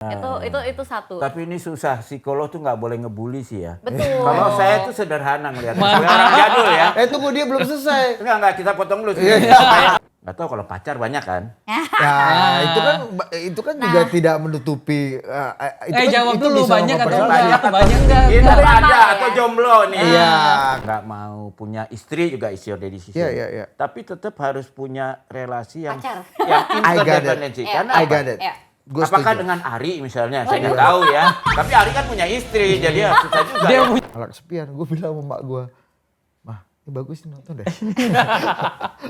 Itu satu. Tapi ini susah, psikolog tuh nggak boleh ngebully sih ya. Betul. Kalau saya tuh sederhana ngeliatnya. Saya orang jadul ya. Tunggu dia belum selesai. Enggak, kita potong dulu. Nggak tahu kalau pacar banyak kan. Ya, itu kan juga tidak menutupi. Jawab itu dulu, bisa banyak atau mempersoalkan. enggak? Banyak enggak? Kita Beberapa ada ya. atau jomblo nih. Iya. Nggak mau punya istri juga is your decision. Iya. Tapi tetap harus punya relasi yang Pacar. yang I got it. interdependensi. Karena I apa? got it. Iya. Gua Apakah setuju. dengan Ari misalnya, saya nggak tahu ya. Tapi Ari kan punya istri, jadi ya susah juga. Dia ya. punya Kalau kesepian, gue bilang sama mak gue, mah ini bagus nih nonton deh.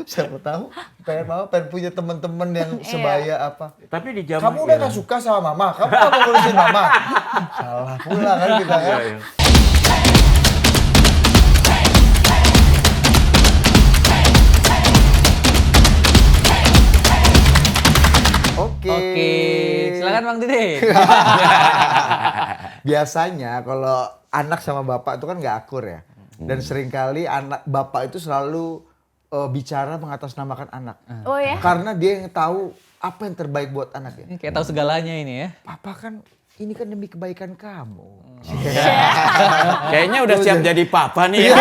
Siapa tahu pengen punya teman-teman yang sebaya apa. Tapi di zaman Kamu udah gak suka sama mama, kamu gak mau ngurusin mama. Salah pula kan kita kan. Iya. Oke, silakan Bang Dede. Biasanya kalau anak sama bapak itu kan gak akur ya. Dan seringkali anak bapak itu selalu bicara mengatasnamakan anak. Oh ya? Karena dia yang tahu apa yang terbaik buat anaknya. Kayak tahu segalanya ini ya. Papa kan ini kan demi kebaikan kamu. Kayaknya udah siap jadi papa nih. Iya.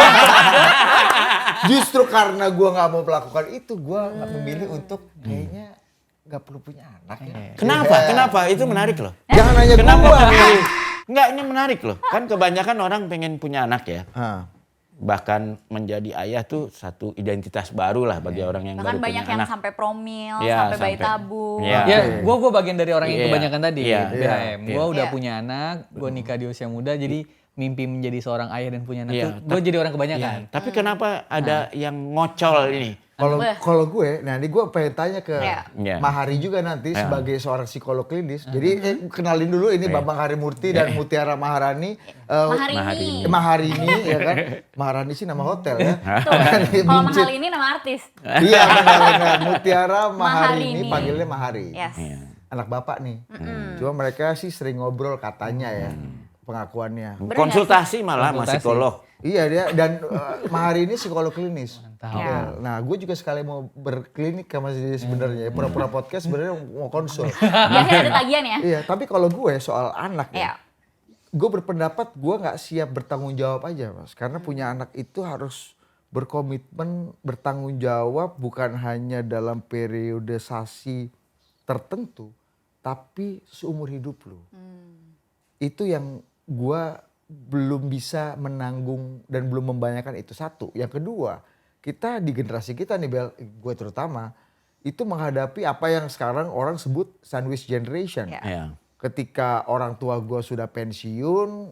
Justru karena gue nggak mau melakukan itu, gue nggak memilih untuk kayaknya nggak perlu punya anak ya. Kenapa? Itu menarik loh. Jangan nanya Kenapa gue. milih? Enggak, ini menarik loh. Kan kebanyakan orang pengen punya anak ya. Bahkan menjadi ayah tuh satu identitas baru lah bagi orang yang Bahkan baru banyak punya yang anak. sampai promil, Iya, sampai bayi sampai- tabung. Iya. Ya, gue bagian dari orang yang Iya. kebanyakan tadi. Iya. BHM. Gue udah Iya. punya anak, gue nikah di usia muda, jadi mimpi menjadi seorang ayah dan punya anak Iya, tuh gue jadi orang kebanyakan. Iya, tapi kenapa ada yang ngocol ini? Kalau gue, nah ini gue pengen tanya ke Iya. Mahari juga nanti sebagai seorang psikolog klinis. Jadi kenalin dulu ini Bambang Harimurti dan Mutiara Maharani. Maharini. Maharini ya kan. Maharani sih nama hotel ya. Tuh. Kalau mahal ini nama artis. Iya benar. Mutiara Maharini Maharini. panggilnya Mahari. Yes. Anak bapak nih. Cuma mereka sih sering ngobrol katanya ya pengakuannya. Konsultasi malah sama Konsultasi. psikolog. Iya dia dan Mahari ini psikolog klinis. Ya. Nah, gue juga sekali mau berklinik sama dia sebenarnya. Pura-pura podcast sebenarnya mau konsul. Biasanya ada tagihan ya? Iya, tapi kalau gue soal anak Iya. ya, gue berpendapat gue nggak siap bertanggung jawab aja, Mas. Karena punya anak itu harus berkomitmen bertanggung jawab bukan hanya dalam periodisasi tertentu, tapi seumur hidup lu. Itu yang gue belum bisa menanggung dan belum membayangkan itu satu. Yang kedua, kita di generasi kita nih Bel, gue terutama, itu menghadapi apa yang sekarang orang sebut sandwich generation. Ya. Iya. Ketika orang tua gue sudah pensiun,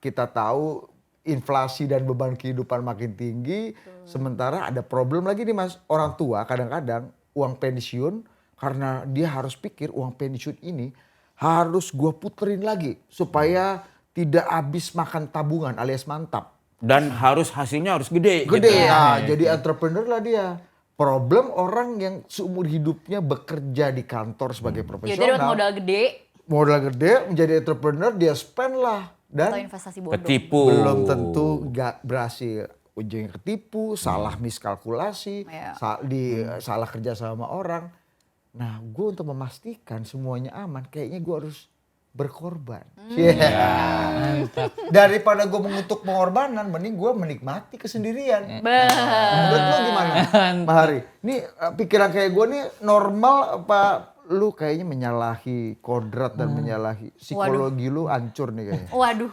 kita tahu inflasi dan beban kehidupan makin tinggi. Sementara ada problem lagi nih Mas, orang tua kadang-kadang uang pensiun, karena dia harus pikir uang pensiun ini harus gue puterin lagi supaya tidak habis makan tabungan alias mantap. Dan hasilnya harus gede. Gede gitu. ya, jadi entrepreneur lah dia. Problem orang yang seumur hidupnya bekerja di kantor sebagai Ya udah profesional. dapat modal gede Modal gede, menjadi entrepreneur, dia spend lah. atau Dan investasi bodong. Ketipu. belum tentu gak berhasil. Ujungnya ketipu, salah miskalkulasi, Iya. salah kerja sama orang. Nah gue untuk memastikan semuanya aman, kayaknya gue harus berkorban. Yeah. Daripada gue mengutuk pengorbanan, mending gue menikmati kesendirian. Menurut lo gimana, Mahari? Ini pikiran kayak gue nih normal apa lu kayaknya menyalahi kodrat dan menyalahi psikologi lu hancur nih kayaknya. Waduh.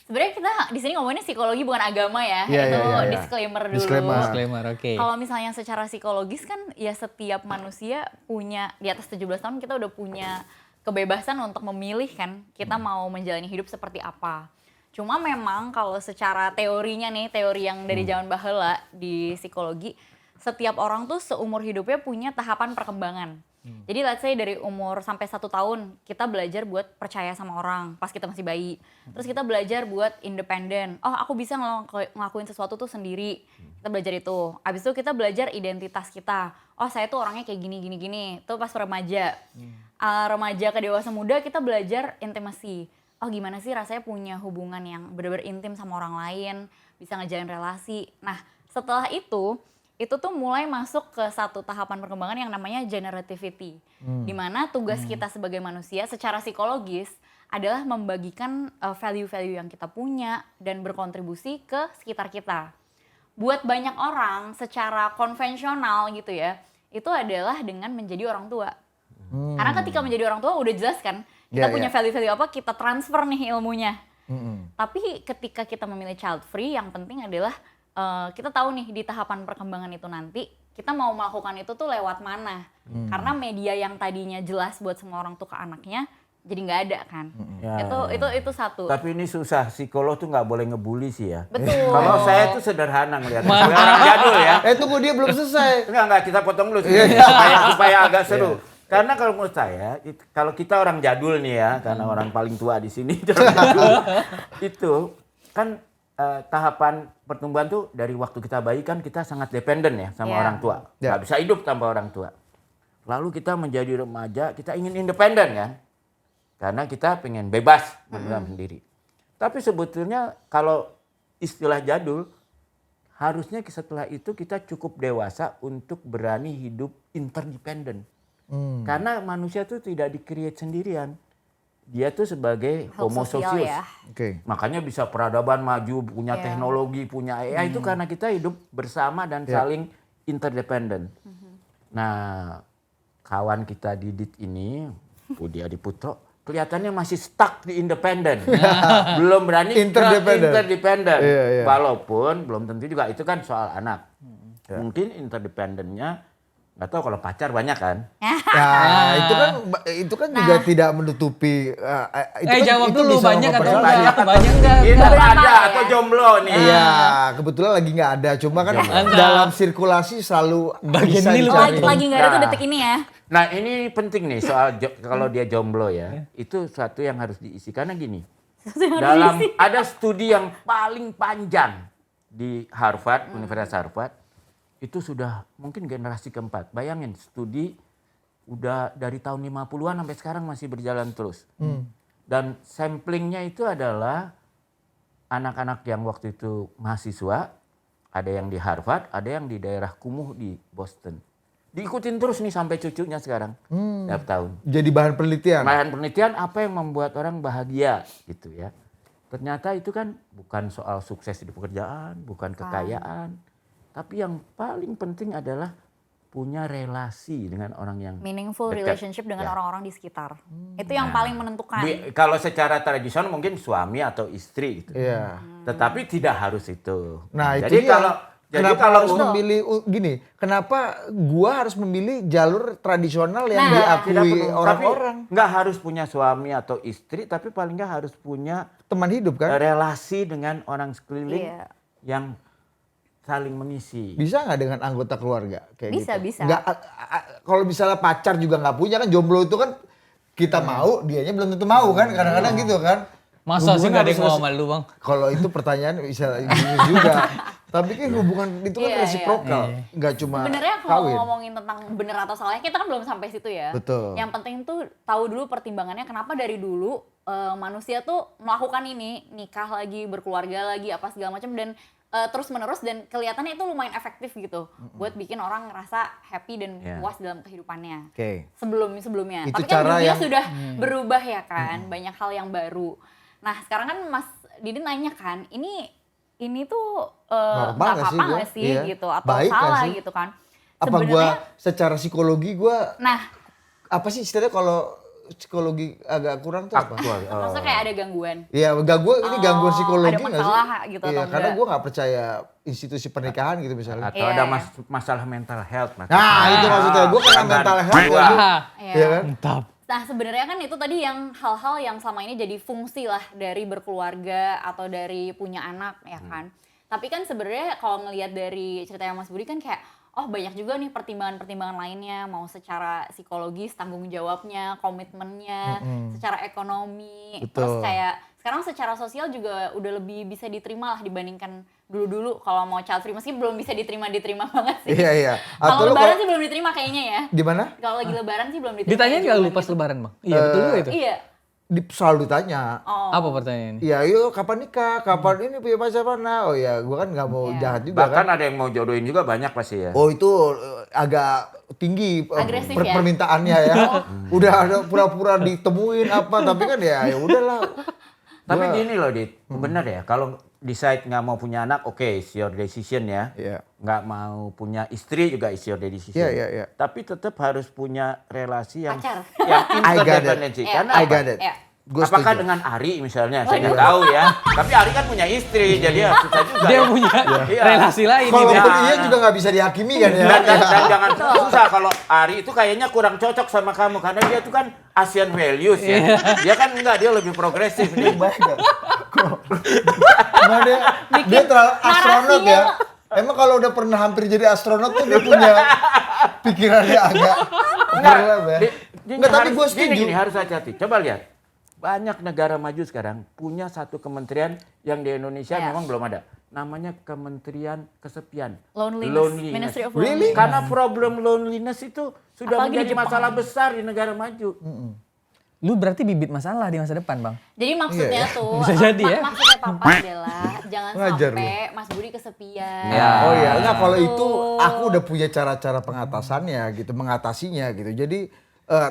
Sebenarnya kita di sini ngomongin psikologi bukan agama ya. Iya, Itu iya, iya. disclaimer dulu. Disclaimer, oke. Kalau misalnya secara psikologis kan ya setiap manusia punya di atas 17 tahun kita udah punya kebebasan untuk memilih kan kita mau menjalani hidup seperti apa. Cuma memang kalau secara teorinya nih, teori yang dari zaman baheula di psikologi, setiap orang tuh seumur hidupnya punya tahapan perkembangan. Jadi let's say dari umur sampai 1 tahun kita belajar buat percaya sama orang pas kita masih bayi. Terus kita belajar buat independen. Oh aku bisa ngelakuin sesuatu tuh sendiri. Kita belajar itu. Abis itu kita belajar identitas kita. Oh saya tuh orangnya kayak gini. Itu pas remaja. Remaja ke dewasa muda kita belajar intimacy. Oh gimana sih rasanya punya hubungan yang benar-benar intim sama orang lain. Bisa ngejalin relasi. Nah setelah itu itu tuh mulai masuk ke satu tahapan perkembangan yang namanya generativity. Di mana tugas kita sebagai manusia secara psikologis adalah membagikan value-value yang kita punya dan berkontribusi ke sekitar kita. Buat banyak orang secara konvensional gitu ya, itu adalah dengan menjadi orang tua. Karena ketika menjadi orang tua udah jelas kan, kita punya value-value apa, kita transfer nih ilmunya. Tapi ketika kita memilih child free, yang penting adalah kita tahu nih di tahapan perkembangan itu nanti kita mau melakukan itu tuh lewat mana. Karena media yang tadinya jelas buat semua orang tuh ke anaknya jadi nggak ada kan. Itu satu. Tapi ini susah, psikolog tuh nggak boleh ngebully sih ya. Betul. Kalau saya tuh sederhana ngelihat. Orang jadul ya. Tunggu, dia belum selesai. Enggak, kita potong dulu supaya agak seru. Karena kalau menurut saya, kalau kita orang jadul nih ya, karena orang paling tua di sini, itu kan tahapan pertumbuhan tuh dari waktu kita bayi kan kita sangat dependen ya sama orang tua. Nggak bisa hidup tanpa orang tua. Lalu kita menjadi remaja, kita ingin independen kan. Karena kita pengen bebas bergerak sendiri. Tapi sebetulnya kalau istilah jadul, harusnya setelah itu kita cukup dewasa untuk berani hidup interdependen. Karena manusia tuh tidak di-create sendirian. Dia tuh sebagai homo socius. Ya. Makanya bisa peradaban maju, punya teknologi, punya AI. Itu karena kita hidup bersama dan saling interdependen. Nah, kawan kita Didit ini, Budi Adiputro, kelihatannya masih stuck di independen. Belum berani interdependen. Walaupun belum tentu juga itu kan soal anak. Mungkin interdependennya nggak tahu, kalau pacar banyak kan. Nah, itu kan juga tidak menutupi Jawab dulu, banyak atau banyak enggak? Itu ada atau jomblo nih. Iya, kebetulan lagi nggak ada. Cuma kan dalam sirkulasi selalu Bagian bisa ini dicari. Lagi nggak ada tuh detik ini ya. Nah, ini penting nih soal kalau dia jomblo ya. Itu suatu yang harus diisi karena gini. Ada studi yang paling panjang di Harvard, Universitas Harvard. Itu sudah mungkin generasi keempat. Bayangin, studi udah dari tahun 50-an sampai sekarang masih berjalan terus. Dan samplingnya itu adalah anak-anak yang waktu itu mahasiswa, ada yang di Harvard, ada yang di daerah kumuh di Boston. Diikutin terus nih sampai cucunya sekarang, tiap tahun. Jadi bahan penelitian. Bahan penelitian apa yang membuat orang bahagia gitu ya. Ternyata itu kan bukan soal sukses di pekerjaan, bukan kekayaan. Tapi yang paling penting adalah punya relasi dengan orang yang meaningful dekat. relationship dengan orang-orang di sekitar. Itu yang paling menentukan. Kalau secara tradisional mungkin suami atau istri gitu. Tetapi tidak harus itu. Nah, jadi itu kalau kenapa harus memilih gini? Kenapa gua harus memilih jalur tradisional yang diakui orang-orang? Nggak harus punya suami atau istri, tapi paling nggak harus punya teman hidup kan? Relasi dengan orang sekeliling yang saling mengisi. Bisa nggak dengan anggota keluarga kayak bisa, gitu? Bisa. Nggak, kalau misalnya pacar juga nggak punya kan, jomblo itu kan kita mau, dianya belum tentu mau kan, kadang-kadang gitu kan. Masa sih nggak ada yang mau sama lu, Bang? Kalau itu pertanyaan bisa juga. Tapi kan hubungan itu kan resiprokal, nggak cuma sebenarnya kalau kawin. ngomongin tentang bener atau salahnya, kita kan belum sampai situ ya. Betul. Yang penting tuh tahu dulu pertimbangannya kenapa dari dulu manusia tuh melakukan ini, nikah lagi, berkeluarga lagi, apa segala macam, dan terus menerus, dan kelihatannya itu lumayan efektif gitu buat bikin orang ngerasa happy dan puas dalam kehidupannya. Sebelumnya. Itu Tapi kan cara dunia yang sudah berubah ya kan, banyak hal yang baru. Nah sekarang kan Mas Didi nanya kan, ini tuh nggak apa-apa nggak sih gitu, atau baik salah sih? gitu kan? Apa gue secara psikologi gue? Nah, apa sih istilahnya kalau psikologi agak kurang tuh apa? maksudnya kayak ada gangguan. Iya, ini gangguan psikologi ada nggak sih? masalah gitu Iya, atau karena enggak? gue nggak percaya institusi pernikahan gitu misalnya. Atau ada masalah mental health. Nah, itu maksudnya gue kena mental health. Iya kan? Mantap. Nah sebenarnya kan itu tadi yang hal-hal yang selama ini jadi fungsi lah dari berkeluarga atau dari punya anak ya kan. Tapi kan sebenarnya kalau ngelihat dari ceritanya Mas Budi kan kayak, oh banyak juga nih pertimbangan-pertimbangan lainnya, mau secara psikologis, tanggung jawabnya, komitmennya, secara ekonomi. Betul. Terus kayak sekarang secara sosial juga udah lebih bisa diterima lah dibandingkan dulu-dulu kalau mau child free, meski belum bisa diterima banget sih. Iya. Kalau lebaran sih belum diterima kayaknya ya. Di mana? Kalau lagi lebaran sih belum diterima. Ditanyain nggak lu pas lebaran, Bang? Iya, betul juga itu. Iya. selalu ditanya. Oh. Apa pertanyaannya? Ya yuk kapan nikah, kapan ini punya pacar mana? Oh ya gue kan nggak mau jahat juga Bahkan kan. ada yang mau jodohin juga banyak pasti ya. Oh itu agak tinggi Agresif ya? permintaannya ya. Udah ada pura-pura ditemuin apa, tapi kan ya udahlah. Tapi Gua- gini loh Dit, bener ya kalau decide nggak mau punya anak, oke, it's your decision ya. Iya. Nggak mau punya istri juga it's your decision. Iya. Tapi tetap harus punya relasi yang Pacar. yang I got it. interdependensi. Iya. Karena I apa? got it. Iya. Gua Apakah setuju. dengan Ari misalnya, saya nggak tahu ya. Tapi Ari kan punya istri, jadi ya susah juga. Dia ya. punya Iya. relasi lain Kalaupun ini. iya juga nggak bisa dihakimi kan ya. Dan jangan susah kalau Ari itu kayaknya kurang cocok sama kamu karena dia tuh kan Asian values ya. Dia kan enggak, dia lebih progresif nih. Baik gak? Nah, dia terlalu astronot ya. Emang kalau udah pernah hampir jadi astronot tuh dia punya pikirannya agak overlap ya. Enggak, tapi gue setuju. Gini, harus hati-hati. Coba lihat. Banyak negara maju sekarang punya satu kementerian yang di Indonesia Ya. memang belum ada. Namanya Kementerian Kesepian. Loneliness. Ministry of Really? Loneliness. Karena problem loneliness itu sudah Apalagi di menjadi Jepang. masalah besar di negara maju. Lu berarti bibit masalah di masa depan, Bang. Jadi maksudnya tuh, Bisa jadi ya. maksudnya Papa adalah jangan Ngajar sampai Mas Budi kesepian. Ya. Oh ya, enggak kalau Gitu. itu aku udah punya cara-cara pengatasannya gitu, mengatasinya gitu. Jadi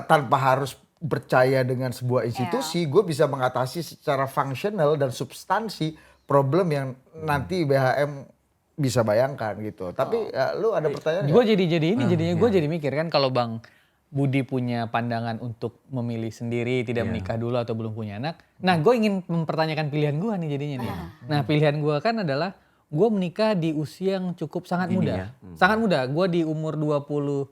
tanpa harus percaya dengan sebuah institusi, gue bisa mengatasi secara fungsional dan substansi problem yang nanti BHM bisa bayangkan gitu. Tapi lu ada pertanyaan nggak? Gue jadinya gue jadi mikir kan kalau Bang Budi punya pandangan untuk memilih sendiri, tidak menikah dulu atau belum punya anak. Nah, gue ingin mempertanyakan pilihan gue nih jadinya nih. Nah, pilihan gue kan adalah gue menikah di usia yang cukup sangat Dini muda. ya. Sangat muda. Gue di umur 23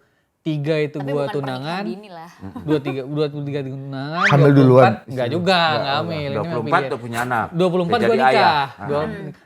itu Tapi gue bukan tunangan. pernikahan dini lah. 23 tunangan. Hamil 24 duluan. Enggak juga, enggak hamil. Ini mah 24 pilihan. tuh punya anak. 24 Udah gue jadi nikah. ayah.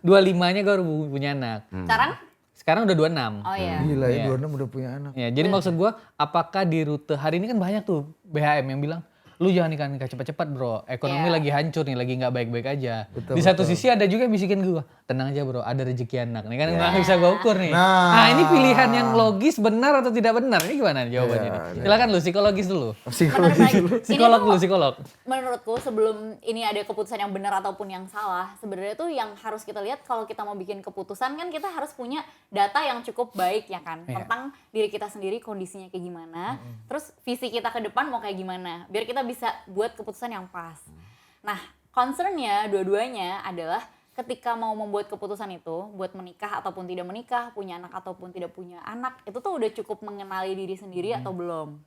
25-nya gue baru punya anak. Sekarang? Sekarang udah 26. Oh iya. Gila ya, Iya. 26 udah punya anak. Ya, jadi maksud gua apakah di rute hari ini kan banyak tuh BHM yang bilang lu jangan nikah cepat-cepat bro, ekonomi Iya. lagi hancur nih, lagi nggak baik-baik aja. Betul, Di satu sisi ada juga yang bisikin gua, tenang aja bro, ada rezeki anak. Nih kan nggak bisa gua ukur nih. Nah. Ini pilihan yang logis benar atau tidak benar? Ini gimana jawabannya? nih? Silakan lu psikologis dulu. Psikologi Menarik. dulu. Psikolog Ini dulu, tuh, psikolog. menurutku sebelum ini ada keputusan yang benar ataupun yang salah, sebenarnya tuh yang harus kita lihat kalau kita mau bikin keputusan kan kita harus punya data yang cukup baik ya kan, Iya. tentang diri kita sendiri, kondisinya kayak gimana, terus visi kita ke depan mau kayak gimana, biar kita bisa buat keputusan yang pas. Nah, concernnya dua-duanya adalah ketika mau membuat keputusan itu buat menikah ataupun tidak menikah, punya anak ataupun tidak punya anak, itu tuh udah cukup mengenali diri sendiri atau belum.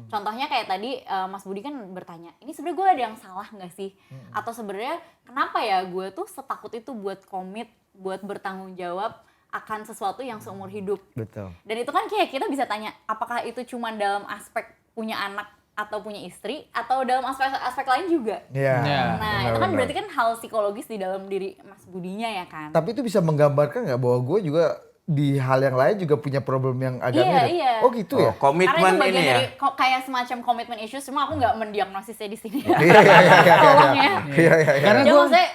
Contohnya kayak tadi Mas Budi kan bertanya, ini sebenarnya gue ada yang salah nggak sih? Atau sebenarnya kenapa ya gue tuh setakut itu buat komit, buat bertanggung jawab akan sesuatu yang seumur hidup. Betul. Dan itu kan kayak kita bisa tanya, apakah itu cuma dalam aspek punya anak atau punya istri, atau dalam aspek lain juga? Iya. Ya. Nah, itu kan berarti kan hal psikologis di dalam diri Mas Budinya ya kan? Tapi itu bisa menggambarkan nggak bahwa gue juga di hal yang lain juga punya problem yang agak Iya, mirip. iya. Oh gitu ya? Karena Komitmen itu bagian ini ya. dari kayak semacam komitmen issues, cuma aku nggak mendiagnosisnya di sini. Iya iya iya. Tolong ya. Iya iya iya. Karena Jadi gua- maksudnya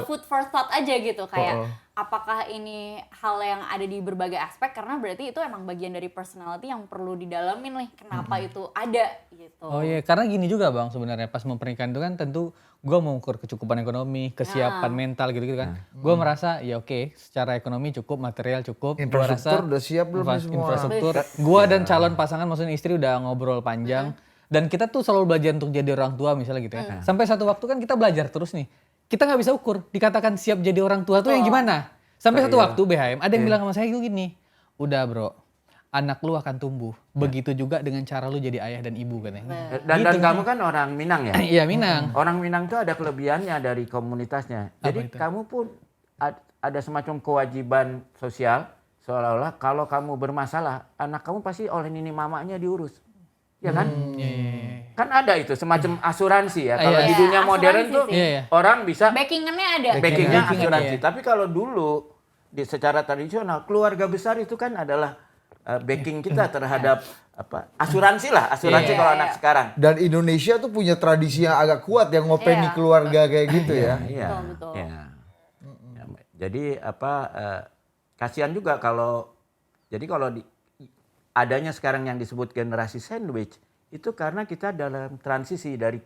food for thought aja gitu, kayak Oh. apakah ini hal yang ada di berbagai aspek, karena berarti itu emang bagian dari personality yang perlu didalamin nih, kenapa itu ada gitu. Oh iya, karena gini juga Bang sebenarnya pas mau pernikahan itu kan tentu gue mau ukur kecukupan ekonomi, kesiapan mental gitu-gitu kan. Gue merasa ya oke, secara ekonomi cukup, material cukup. Gua Infrastruktur rasa udah siap belum nih semua? Infrastruktur. Gue dan calon pasangan maksudnya istri udah ngobrol panjang. Dan kita tuh selalu belajar untuk jadi orang tua misalnya gitu ya. Sampai satu waktu kan kita belajar terus nih. Kita nggak bisa ukur, dikatakan siap jadi orang tua tuh yang gimana. Sampai satu waktu BHM, ada yang bilang sama saya gini, udah bro, anak lu akan tumbuh. Begitu juga dengan cara lu jadi ayah dan ibu katanya. Dan kamu kan orang Minang ya? Iya Minang. Orang Minang tuh ada kelebihannya dari komunitasnya. Jadi itu? kamu pun ada semacam kewajiban sosial seolah-olah kalau kamu bermasalah, anak kamu pasti oleh nini mamanya diurus. Ya kan? Kan ada itu semacam asuransi ya. Kalau Iya. di dunia Iya, modern asuransi tuh sih. Iya, iya. orang bisa Backingannya ada. backingnya Backing, asuransi. iya. Tapi kalau dulu secara tradisional keluarga besar itu kan adalah backing kita terhadap asuransi lah, asuransi Iya. kalau anak sekarang. Dan Indonesia tuh punya tradisi yang agak kuat yang ngopeni Iya. keluarga kayak gitu ya. Iya. Betul. Iya. Ya, jadi kasihan juga kalau adanya sekarang yang disebut generasi sandwich itu karena kita dalam transisi dari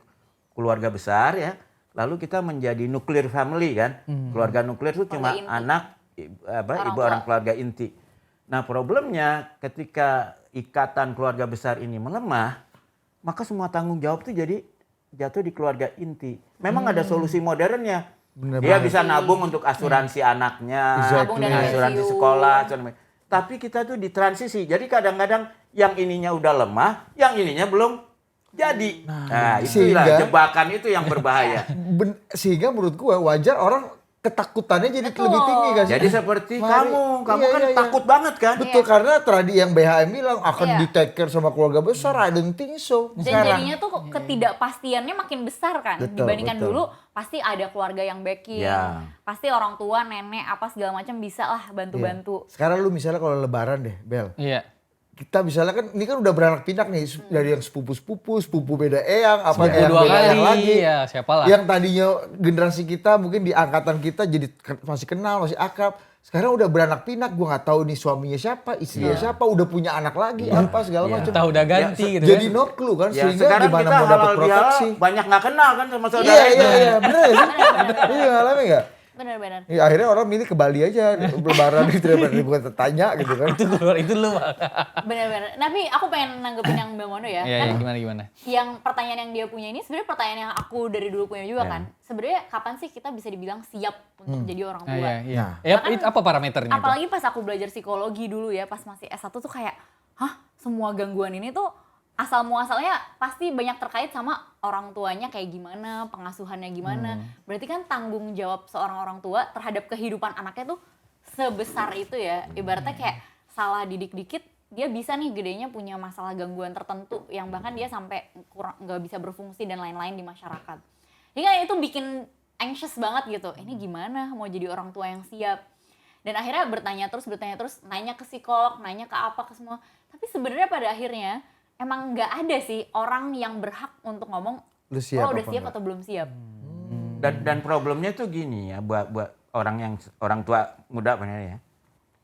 keluarga besar ya. Lalu kita menjadi nuclear family kan. Keluarga nuklir itu cuma inti. anak, Orang ibu tua. orang keluarga inti. Nah problemnya ketika ikatan keluarga besar ini melemah, maka semua tanggung jawab itu jadi jatuh di keluarga inti. Memang ada solusi modernnya. Bener Dia banget. bisa nabung untuk asuransi anaknya, Nabung dari asuransi pensiun. sekolah. Tapi kita tuh di transisi. Jadi kadang-kadang yang ininya udah lemah, yang ininya belum jadi. Nah, itulah Sehingga- jebakan itu yang berbahaya. Sehingga menurut gua wajar orang ketakutannya jadi Betul. lebih tinggi kan. Jadi seperti Mari. kamu Iya, kan iya, iya. takut banget kan? Betul, karena tadi yang BHM bilang akan Iya. di take care sama keluarga besar, I don't think so. Dan Sekarang. jadinya tuh ketidakpastiannya makin besar kan. Betul, Dibandingkan betul. dulu pasti ada keluarga yang backing. Ya. Pasti orang tua, nenek, apa segala macam bisa lah bantu-bantu. Iya. Sekarang lu misalnya kalau lebaran deh, Bel. Iya. Kita misalnya kan ini kan udah beranak pinak nih dari yang sepupu-sepupu, sepupu beda eyang, apa Sepupu eyang dua beda eyang kali, lagi. ya, siapalah. Yang tadinya generasi kita mungkin di angkatan kita jadi masih kenal, masih akrab. Sekarang udah beranak pinak, gua nggak tahu nih suaminya siapa, istrinya siapa, udah punya anak lagi, apa segala macam. Entah udah ganti Ya, gitu Jadi kan. no clue kan, Ya, sehingga sekarang gimana kita mau dapat halal bihalal proteksi. banyak nggak kenal kan sama saudara Iya, itu. iya, bener ya sih? Iya, ngalamin nggak? Benar-benar. Ya, akhirnya orang milih ke Bali aja, lebaran gitu daripada bukan tanya gitu kan. Itu keluar itu lu. Benar-benar. Tapi aku pengen nanggepin yang Bang Mono ya. Iya, Kan gimana. yang pertanyaan yang dia punya ini sebenarnya pertanyaan yang aku dari dulu punya juga Ya. kan. Sebenarnya kapan sih kita bisa dibilang siap untuk jadi orang Ah, tua? iya, iya. Nah. Ya, Bahkan- itu apa parameternya itu? Apalagi pas aku belajar psikologi dulu ya, pas masih S1 tuh kayak, hah, semua gangguan ini tuh asal muasalnya pasti banyak terkait sama orang tuanya kayak gimana, pengasuhannya gimana. Berarti kan tanggung jawab seorang orang tua terhadap kehidupan anaknya tuh sebesar itu ya. Ibaratnya kayak salah didik dikit, dia bisa nih gedenya punya masalah gangguan tertentu yang bahkan dia sampai kurang nggak bisa berfungsi dan lain-lain di masyarakat. Jadi kan itu bikin anxious banget gitu. Ini gimana mau jadi orang tua yang siap? Dan akhirnya bertanya terus, nanya ke psikolog, nanya ke apa, ke semua. Tapi sebenarnya pada akhirnya emang nggak ada sih orang yang berhak untuk ngomong, Lu siap lo udah apa siap enggak? atau belum siap. Dan problemnya tuh gini ya buat orang tua muda benar ya.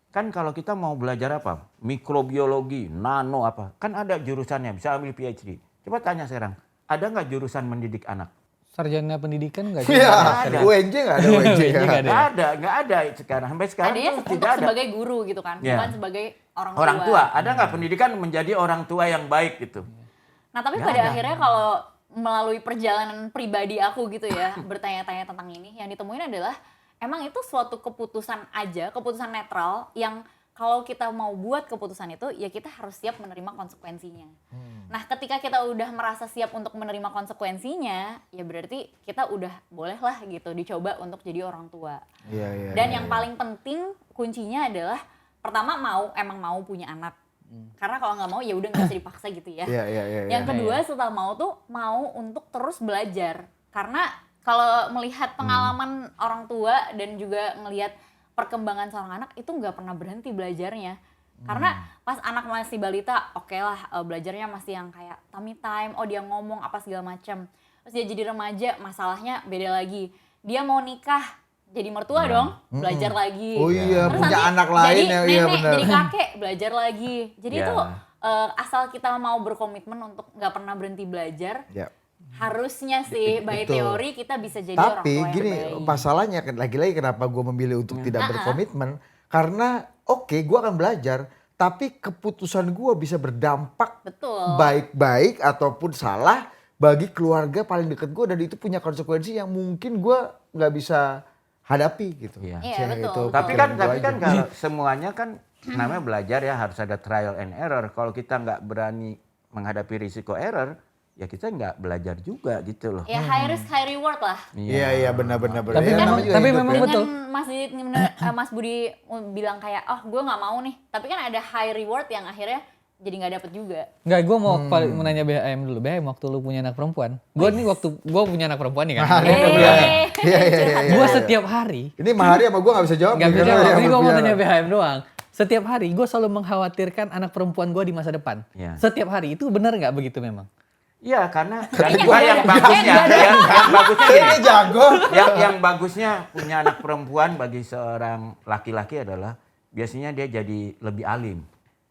Kan kalau kita mau belajar apa? Mikrobiologi, nano apa? Kan ada jurusannya, bisa ambil PhD. Coba tanya sekarang, ada nggak jurusan mendidik anak? Sarjana pendidikan enggak sih? Iya, UNJ nggak ada UNJ UNJ nggak ya. ada. Nggak ada sekarang. Sampai sekarang Adanya tuh untuk tidak ada. sebagai guru gitu kan, Ya. bukan sebagai orang Orang tua. tua, ada nggak pendidikan menjadi orang tua yang baik gitu? Nah tapi Nggak pada ada. akhirnya kalau melalui perjalanan pribadi aku gitu ya, bertanya-tanya tentang ini, yang ditemuin adalah emang itu suatu keputusan aja, keputusan netral yang kalau kita mau buat keputusan itu, ya kita harus siap menerima konsekuensinya. Nah ketika kita udah merasa siap untuk menerima konsekuensinya, ya berarti kita udah bolehlah gitu dicoba untuk jadi orang tua. Iya, iya. Dan yang paling penting kuncinya adalah pertama emang mau punya anak. Karena kalau nggak mau ya udah nggak usah dipaksa gitu ya. Iya, iya, iya. Yang kedua setelah mau tuh mau untuk terus belajar. Karena kalau melihat pengalaman orang tua dan juga ngelihat perkembangan seorang anak itu nggak pernah berhenti belajarnya. Karena pas anak masih balita, oke lah belajarnya masih yang kayak tummy time, oh dia ngomong apa segala macam. Terus dia jadi remaja, masalahnya beda lagi. Dia mau nikah, jadi mertua dong, belajar lagi. Oh iya, Terus punya nanti anak lain jadi ya, iya nenek, benar. jadi kakek, belajar lagi. Jadi Ya. itu asal kita mau berkomitmen untuk nggak pernah berhenti belajar, Ya. harusnya sih by Betul. teori kita bisa jadi orang Tapi tua yang gini, baik. masalahnya lagi-lagi kenapa gue memilih untuk tidak berkomitmen. Karena oke, gue akan belajar. Tapi keputusan gue bisa berdampak Betul. baik-baik ataupun salah bagi keluarga paling dekat gue. Dan itu punya konsekuensi yang mungkin gue nggak bisa hadapi gitu. Iya. Iya, Cih, betul, itu betul. Tapi kan pikiran gua aja. kalau semuanya kan namanya belajar ya harus ada trial and error. Kalau kita nggak berani menghadapi risiko error, ya kita nggak belajar juga gitu loh. Ya high risk high reward lah. Iya, iya benar-benar. Tapi Ya, memang- namanya juga tapi hidup memang ya. betul. Dengan Mas Budi bilang kayak, oh gue nggak mau nih. Tapi kan ada high reward yang akhirnya jadi nggak dapet juga. Enggak, gue mau mau nanya BHM dulu. BHM waktu lu punya anak perempuan. Gue nih waktu gue punya anak perempuan nih kan. Iya, iya, iya. Gue setiap hari Ini Mahari sama gue gak bisa jawab. nggak bisa karena jawab. yang Ini gue mau berbiara. tanya BHM doang. Setiap hari gue selalu mengkhawatirkan anak perempuan gue di masa depan. Iya. Setiap hari itu benar nggak begitu memang? Iya karena Kayaknya yang beda. bagusnya, yang bagusnya Kayaknya gini. jago. yang bagusnya punya anak perempuan bagi seorang laki-laki adalah biasanya dia jadi lebih alim.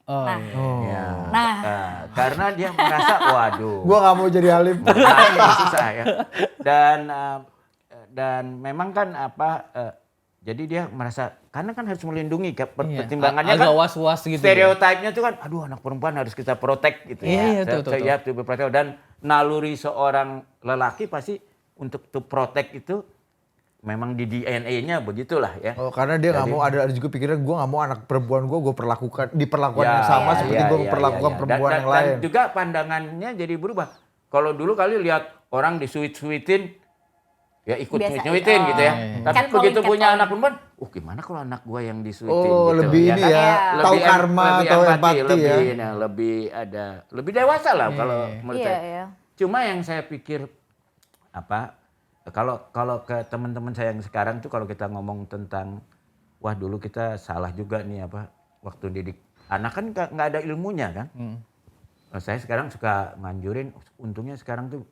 Oh, Nah, iya. Ya. Nah. Karena dia merasa, waduh. Gua nggak mau jadi alim. Nah, ini susah ya. Dan memang kan jadi dia merasa karena kan harus melindungi Iya, pertimbangannya agak kan was-was gitu. stereotipnya tuh kan aduh anak perempuan harus kita protect gitu Iya, ya. tuh. Ya, to be protect. Dan naluri seorang lelaki pasti untuk to protect itu memang di DNA-nya begitulah ya. Oh, karena dia nggak Jadi- mau ada juga pikiran gue nggak mau anak perempuan gue diperlakukan yang Ya, sama iya, seperti gue memperlakukan perempuan yang lain. Dan juga pandangannya jadi berubah. Kalau dulu kali lihat orang disuit-suitin ya ikut Biasa, nyuitin oh. gitu ya. Iya. Tapi Catcalling, begitu punya catcalling. anak perempuan, gimana kalau anak gua yang disuitin Oh, gitu. lebih ini ya, Iya. tahu karma atau empati ya. Lebih dewasa lah kalau menurut Iya, saya. iya. Cuma yang saya pikir kalau ke teman-teman saya yang sekarang tuh kalau kita ngomong tentang wah dulu kita salah juga nih waktu didik anak kan nggak ada ilmunya kan. Saya sekarang suka nganjurin untungnya sekarang tuh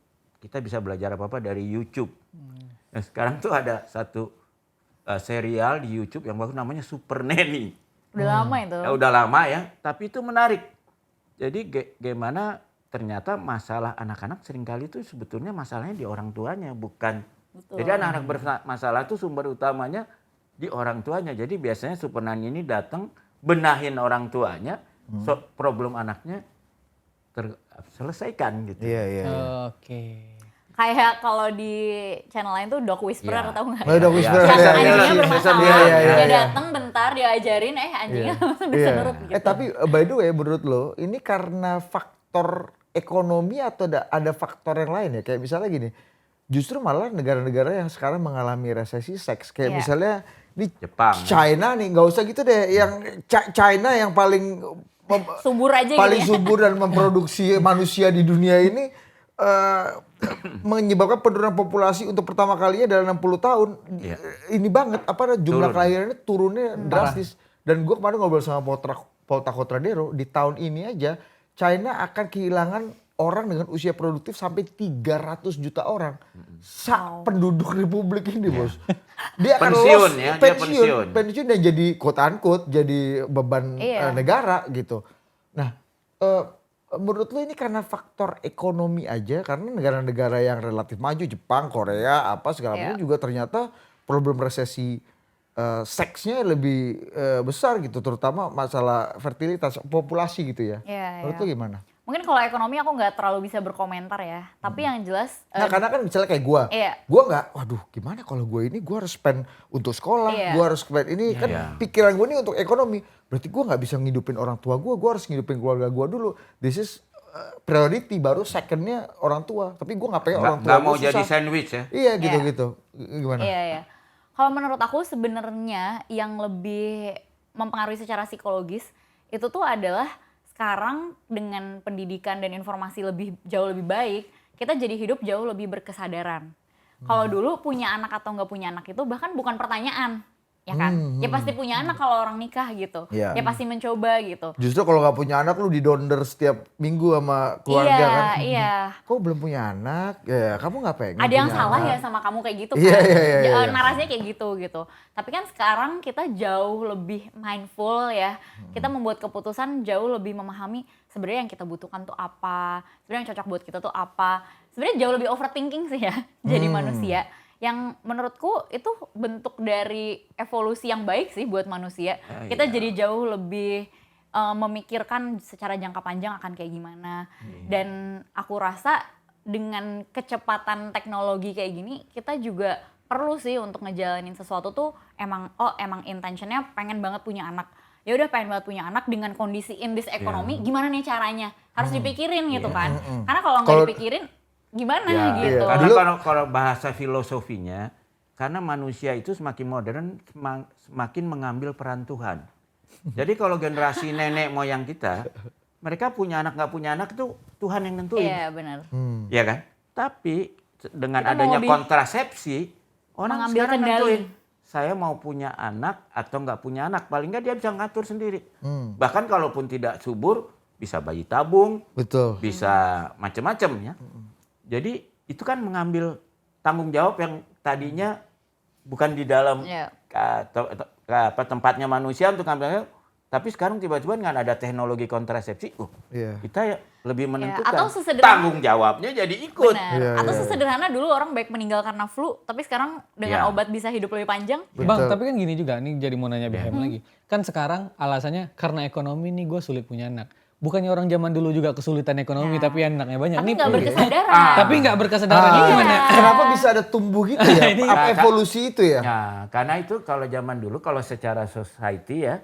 kita bisa belajar apa-apa dari YouTube. Nah, sekarang tuh ada satu serial di YouTube yang bagus namanya Super Nanny. Udah lama itu. Ya, udah lama ya, tapi itu menarik. Jadi gimana ternyata masalah anak-anak seringkali itu sebetulnya masalahnya di orang tuanya, bukan. Betul. Jadi anak-anak bermasalah itu sumber utamanya di orang tuanya. Jadi biasanya Super Nanny ini datang benahin orang tuanya, problem anaknya terselesaikan gitu. Iya, iya. Oke. Kayak kalau di channel lain tuh Dog Whisperer Iya. atau enggak? Oh, Dog Whisperer, Yang iya, iya, anjingnya iya. bermasalah, Iya, iya, iya, dia iya. datang bentar diajarin, anjingnya langsung bisa Iya. nurut gitu. Tapi by the way menurut lo ini karena faktor ekonomi atau ada faktor yang lain ya? Kayak misalnya gini, justru malah negara-negara yang sekarang mengalami resesi seks. Kayak Iya. misalnya di Jepang. China nih, nggak usah gitu deh. Yang China yang paling Subur aja paling gitu ya. subur dan memproduksi manusia di dunia ini menyebabkan penurunan populasi untuk pertama kalinya dalam 60 tahun. Iya. Ini banget jumlah Turun. kelahirannya turunnya drastis. Dan gue kemarin ngobrol sama Paul Takotradero, di tahun ini aja China akan kehilangan orang dengan usia produktif sampai 300 juta orang. Penduduk republik ini, Bos. Dia akan Pensiun lost, ya, dia pensiun dan jadi quote unquote jadi beban Iya. negara gitu. Nah, menurut lu ini karena faktor ekonomi aja, karena negara-negara yang relatif maju, Jepang, Korea, apa segala macam Iya. juga ternyata problem resesi seksnya lebih besar gitu, terutama masalah fertilitas populasi gitu ya. Iya, Menurut iya. lu gimana? Mungkin kalau ekonomi aku nggak terlalu bisa berkomentar ya. Tapi yang jelas, Nah, karena kan misalnya kayak gua Iya. nggak, waduh gimana kalau gua ini gua harus spend untuk sekolah, Iya. gua harus spend ini kan Iya. pikiran gua ini untuk ekonomi. Berarti gua nggak bisa ngidupin orang tua gua harus ngidupin keluarga gua dulu. This is priority, baru secondnya orang tua. Tapi gua nggak pengen orang tua Nggak mau gua jadi susah. sandwich ya. Iya gitu-gitu. Gimana? iya, iya. Kalau menurut aku sebenarnya yang lebih mempengaruhi secara psikologis itu tuh adalah sekarang dengan pendidikan dan informasi jauh lebih baik, kita jadi hidup jauh lebih berkesadaran. Kalau dulu punya anak atau nggak punya anak itu bahkan bukan pertanyaan, ya kan? Ya pasti punya anak kalau orang nikah gitu. Iya. Ya pasti mencoba gitu. Justru kalau nggak punya anak lu didonder setiap minggu sama keluarga kan. Iya. Kok belum punya anak? Ya kamu nggak pengen Ada yang punya salah anak. ya sama kamu kayak gitu kan. Iya, iya, iya, iya. Narasinya kayak gitu. Tapi kan sekarang kita jauh lebih mindful ya. Kita membuat keputusan jauh lebih memahami sebenarnya yang kita butuhkan tuh apa, sebenarnya yang cocok buat kita tuh apa. Sebenarnya jauh lebih overthinking sih ya jadi manusia. Yang menurutku itu bentuk dari evolusi yang baik sih buat manusia. Kita iya. jadi jauh lebih memikirkan secara jangka panjang akan kayak gimana. Dan aku rasa dengan kecepatan teknologi kayak gini, kita juga perlu sih untuk ngejalanin sesuatu tuh emang intentionnya pengen banget punya anak. Ya udah pengen banget punya anak dengan kondisi in this ekonomi, gimana nih caranya? Harus dipikirin gitu kan. Karena kalau nggak dipikirin gimana gitu. Karena Dulu- kalau bahasa filosofinya, karena manusia itu semakin modern, semakin mengambil peran Tuhan. Jadi kalau generasi nenek moyang kita, mereka punya anak nggak punya anak itu Tuhan yang nentuin, Iya benar. ya kan? Tapi dengan Kita mau adanya lebih kontrasepsi, orang mengambil sekarang kendali. nentuin. Saya mau punya anak atau nggak punya anak, paling nggak dia bisa ngatur sendiri. Bahkan kalaupun tidak subur, bisa bayi tabung, Betul. bisa macam-macam ya. Jadi itu kan mengambil tanggung jawab yang tadinya bukan di dalam Iya. tempatnya manusia untuk ngambilnya, Tapi sekarang tiba-tiba nggak ada teknologi kontrasepsi, Iya. kita ya lebih menentukan. atau sesederhana- Tanggung jawabnya jadi ikut. Benar. Iya, Atau iya. sesederhana dulu orang baik meninggal karena flu, tapi sekarang dengan Iya. obat bisa hidup lebih panjang. Bang, Betul. tapi kan gini juga, nih jadi mau nanya BHM lagi. Kan sekarang alasannya karena ekonomi nih gue sulit punya anak. Bukannya orang zaman dulu juga kesulitan ekonomi Ya. tapi anaknya banyak. Tapi Nih, nggak berkesadaran. Tapi nggak berkesadaran ini gimana? Kenapa bisa ada tumbuh gitu ya? Ini- Apa evolusi itu ya? Nah, karena itu kalau zaman dulu, kalau secara society ya,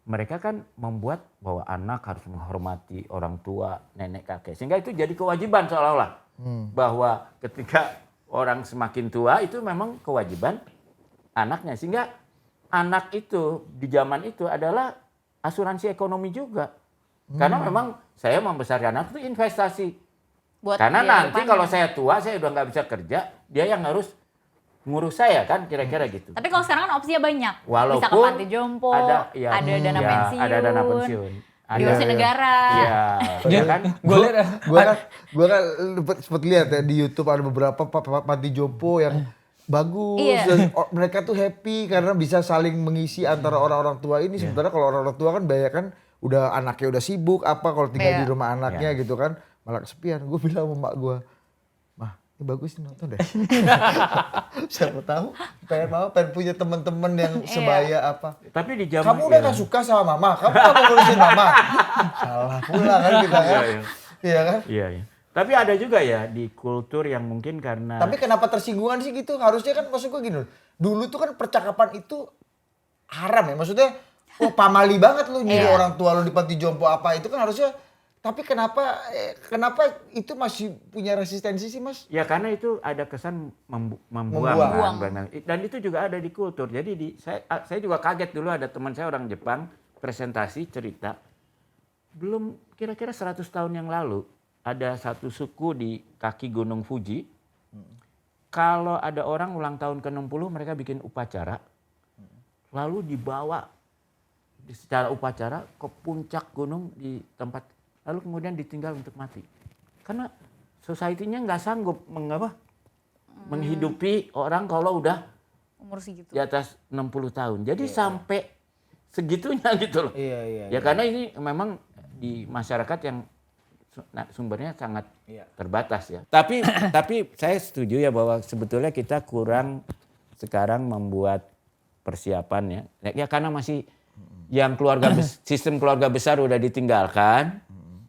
mereka kan membuat bahwa anak harus menghormati orang tua, nenek, kakek. Sehingga itu jadi kewajiban seolah-olah. Bahwa ketika orang semakin tua itu memang kewajiban anaknya. Sehingga anak itu di zaman itu adalah asuransi ekonomi juga. Karena memang saya membesarkan anak itu investasi. Buat Karena dia nanti depannya. kalau saya tua, saya udah nggak bisa kerja, dia yang harus ngurus saya kan, kira-kira gitu. Tapi kalau sekarang kan opsinya banyak. Bisa ke Walaupun panti jompo, ya, ada dana ya, pensiun, ada dana pensiun, diurusin Iya. negara. Iya, ya kan? Gue lihat Gua kan sempat lihat ya di YouTube ada beberapa panti jompo yang bagus Iya. dan mereka tuh happy karena bisa saling mengisi antara orang-orang tua ini. Sementara kalau orang-orang tua kan banyak kan udah anaknya udah sibuk apa kalau tinggal Iya. di rumah anaknya gitu kan malah kesepian. Gue bilang sama mak gue, "Mah, ini bagus nih nonton deh." Siapa tahu pengen punya teman-teman yang sebaya apa. Tapi di zaman Kamu udah gak suka sama mama, kamu gak mau ngurusin mama. Salah pula kan kita kan. Iya, iya. Iya kan? Iya, iya. Tapi ada juga ya di kultur yang mungkin karena Tapi kenapa tersinggungan sih gitu? Harusnya kan maksud gue gini loh. Dulu tuh kan percakapan itu haram ya. Maksudnya pamali banget lu nyuruh orang tua lu di panti jompo apa itu kan harusnya. Tapi kenapa itu masih punya resistensi sih Mas? ya karena itu ada kesan Membuang. membuang. Kan, benar. Dan itu juga ada di kultur. Jadi saya juga kaget dulu ada teman saya orang Jepang presentasi cerita belum kira-kira 100 tahun yang lalu ada satu suku di kaki Gunung Fuji. Kalau ada orang ulang tahun ke-60 mereka bikin upacara. Lalu dibawa secara upacara ke puncak gunung di tempat lalu kemudian ditinggal untuk mati. Karena society-nya nggak sanggup menghidupi orang kalau udah Umur segitu. di atas 60 tahun. Jadi sampai segitunya gitu loh. Iya. Ya karena ini memang di masyarakat yang sumbernya sangat terbatas ya. Tapi saya setuju ya bahwa sebetulnya kita kurang sekarang membuat persiapan ya. Ya karena masih yang sistem keluarga besar udah ditinggalkan,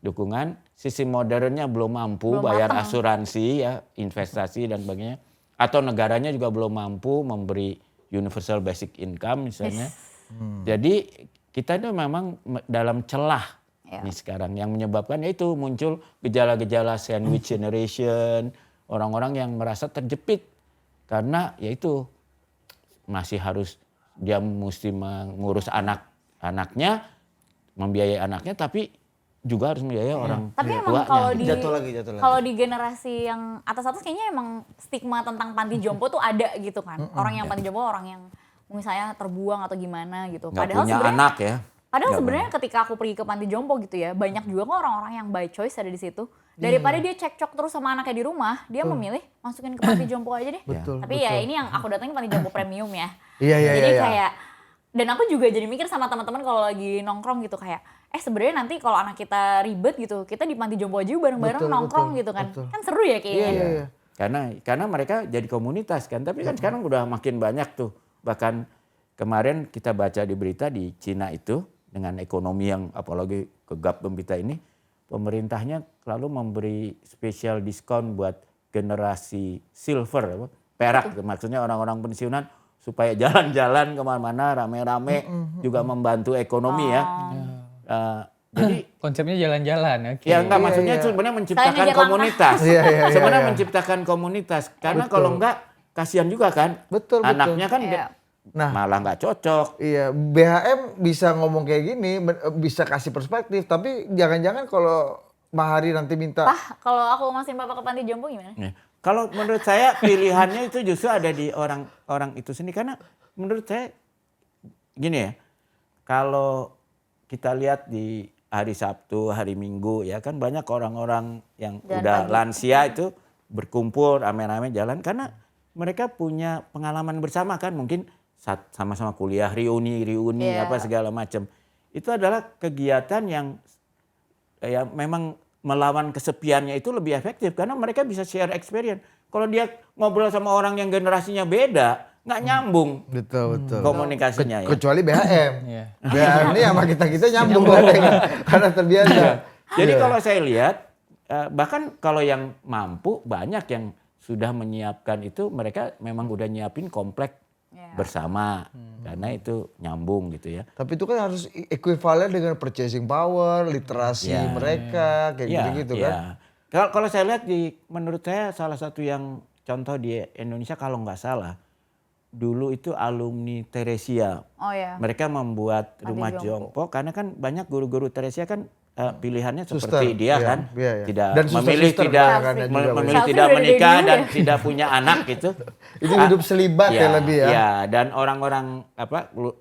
dukungan, sistem modernnya belum mampu bayar asuransi ya, investasi dan sebagainya. Atau negaranya juga belum mampu memberi universal basic income misalnya. Jadi kita itu memang dalam celah nih sekarang yang menyebabkan itu muncul gejala-gejala sandwich generation, orang-orang yang merasa terjepit karena yaitu masih harus dia mesti mengurus anaknya, membiayai anaknya, tapi juga harus membiayai orang Tapi emang tuanya. kalau di Jatuh lagi. kalau di generasi yang atas kayaknya emang stigma tentang panti jompo tuh ada gitu kan. Orang yang panti jompo orang yang misalnya terbuang atau gimana gitu. Nggak punya sebenarnya anak ya. Padahal sebenarnya ketika aku pergi ke panti jompo gitu ya, banyak juga kok orang-orang yang by choice ada di situ. Daripada dia cekcok terus sama anaknya di rumah, dia memilih masukin ke panti jompo aja deh. Betul, Tapi ya ini yang aku datangin panti jompo premium ya. Iya. Jadi kayak, dan aku juga jadi mikir sama teman-teman kalau lagi nongkrong gitu kayak, sebenarnya nanti kalau anak kita ribet gitu, kita di panti jompo aja yuk bareng-bareng Betul, nongkrong betul, gitu kan. betul. Kan seru ya kayaknya. Iya. Karena mereka jadi komunitas kan. Tapi kan sekarang udah makin banyak tuh. Bahkan kemarin kita baca di berita di Cina itu dengan ekonomi yang apalagi gegap gempita ini, pemerintahnya selalu memberi special diskon buat generasi silver, perak, maksudnya orang-orang pensiunan supaya jalan-jalan kemana-mana rame-rame juga membantu ekonomi ya. Jadi konsepnya jalan-jalan. Oke. ya enggak maksudnya itu sebenarnya menciptakan Saling ngejar komunitas. Iya. Sebenarnya menciptakan komunitas karena kalau enggak kasihan juga kan. Betul. Anaknya kan Iya. Nah, malah nggak cocok. iya, BHM bisa ngomong kayak gini, bisa kasih perspektif, tapi jangan-jangan kalau Mahari nanti minta Pah, kalau aku masukin papa ke panti jompo gimana? Nih, kalau menurut saya pilihannya itu justru ada di orang itu sendiri karena menurut saya gini ya, kalau kita lihat di hari Sabtu, hari Minggu ya kan banyak orang-orang yang Jalan udah pagi. lansia itu berkumpul rame-rame jalan karena mereka punya pengalaman bersama kan mungkin sama-sama kuliah reuni Iya. apa segala macam. itu adalah kegiatan yang ya memang melawan kesepiannya itu lebih efektif karena mereka bisa share experience. Kalau dia ngobrol sama orang yang generasinya beda, nggak nyambung Betul. komunikasinya ya. Kecuali BHM. Iya. BHM ini sama kita nyambung karena terbiasa. Jadi Iya. kalau saya lihat, bahkan kalau yang mampu banyak yang sudah menyiapkan itu mereka memang udah nyiapin komplek bersama karena itu nyambung gitu ya. Tapi itu kan harus ekuivalen dengan purchasing power, literasi Ya. mereka, kayak gitu-gitu kan. Kalau saya lihat menurut saya salah satu yang contoh di Indonesia kalau nggak salah dulu itu alumni Theresia. Oh ya. Mereka membuat Panti rumah jompo. jompo karena kan banyak guru-guru Theresia kan pilihannya Suster, seperti dia iya, kan, iya, iya. tidak Dan memilih suster-suster tidak kebanyakan juga, memilih Selfie tidak udah dari menikah dulu dan ya. tidak punya anak gitu. Itu hidup selibat ya lebih ya. Ya, dan orang-orang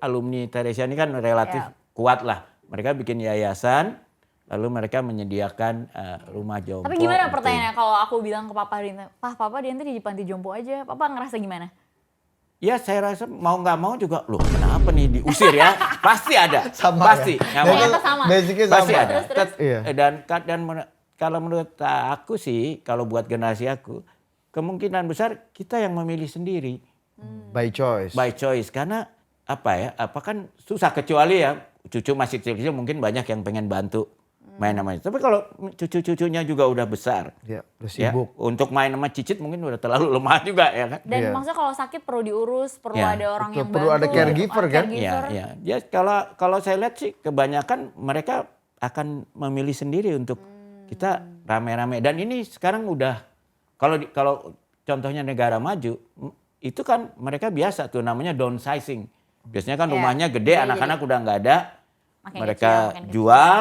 alumni Theresia ini kan relatif kuat lah. Mereka bikin yayasan, lalu mereka menyediakan rumah jompo. Tapi gimana gitu. pertanyaannya kalau aku bilang ke Papa Dian, Papa Dian di panti jompo aja, Papa ngerasa gimana? Ya saya rasa mau nggak mau juga, loh kenapa nih diusir ya? Pasti ada, Sama pasti. ya. Nggak mau. Ternyata sama. Basicnya sama. Pasti ada. Terus. Iya. Dan kalau menurut aku sih, kalau buat generasi aku, kemungkinan besar kita yang memilih sendiri By choice. by choice. Karena apa kan susah kecuali ya cucu masih kecil-kecil mungkin banyak yang pengen bantu main sama itu. Tapi kalau cucu-cucunya juga udah besar, Ya, udah ya, sibuk. untuk main sama cicit mungkin udah terlalu lemah juga ya kan. Dan Iya. maksudnya kalau sakit perlu diurus, perlu Ya, ada orang betul, yang perlu bantu. ada caregiver kan? Iya. Ya kalau saya lihat sih kebanyakan mereka akan memilih sendiri untuk kita rame-rame. Dan ini sekarang udah kalau contohnya negara maju itu kan mereka biasa tuh namanya downsizing. Biasanya kan Iya. rumahnya gede, Iya, anak-anak udah nggak ada, Makin mereka kecil, makin kecil. jual,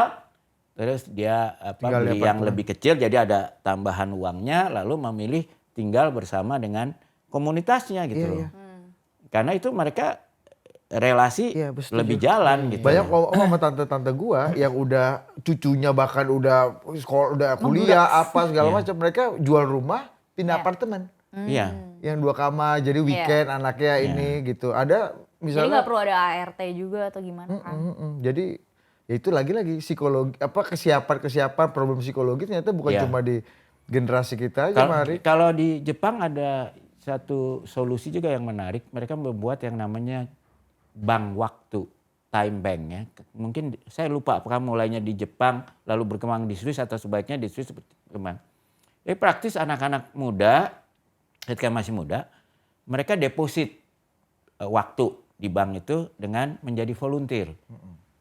terus dia Tinggal di beli yang apartemen. lebih kecil, jadi ada tambahan uangnya, lalu memilih tinggal bersama dengan komunitasnya gitu Iya, loh. iya. Karena itu mereka relasi Iya, setuju. lebih jalan gitu. Banyak om sama tante-tante gua yang udah cucunya bahkan udah sekolah, udah kuliah apa segala Iya. macam, mereka jual rumah, pindah Iya. apartemen. Iya. Yang 2 kamar, jadi weekend anaknya ini gitu. Ada Jadi misalnya nggak perlu ada ART juga atau gimana kan? Jadi ya itu lagi-lagi psikologi kesiapan problem psikologi ternyata bukan Iya. cuma di generasi kita aja Mari. Kalau di Jepang ada satu solusi juga yang menarik. Mereka membuat yang namanya bank waktu, time bank ya. Mungkin saya lupa apakah mulainya di Jepang lalu berkembang di Swiss atau sebaiknya di Swiss berkembang. Praktis anak-anak muda ketika masih muda mereka deposit waktu di bank itu dengan menjadi volunteer.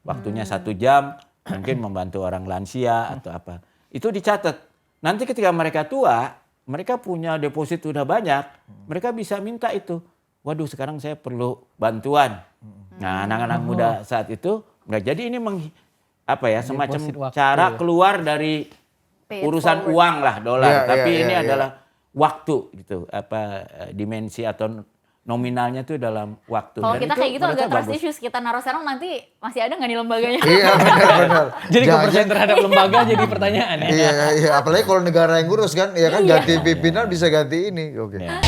Waktunya 1 jam, mungkin membantu orang lansia atau apa. Itu dicatat. Nanti ketika mereka tua, mereka punya deposit udah banyak, mereka bisa minta itu. Waduh, sekarang saya perlu bantuan. Nah, anak-anak muda saat itu, jadi ini semacam Deposit waktu. cara keluar dari Pay it urusan forward. uang lah, dolar. Iya, Tapi iya, ini iya, adalah waktu gitu, dimensi atau nominalnya itu dalam waktu. Kalau Dan kita itu kayak gitu menurut agak saya trust bagus. issues, kita naruh sekarang nanti masih ada nggak di lembaganya? Iya benar-benar. Jadi kepercayaan terhadap lembaga jadi pertanyaan ya. Iya, apalagi kalau negara yang ngurus kan, ya kan Iya. ganti pimpinan bisa ganti ini. Oke. Ya.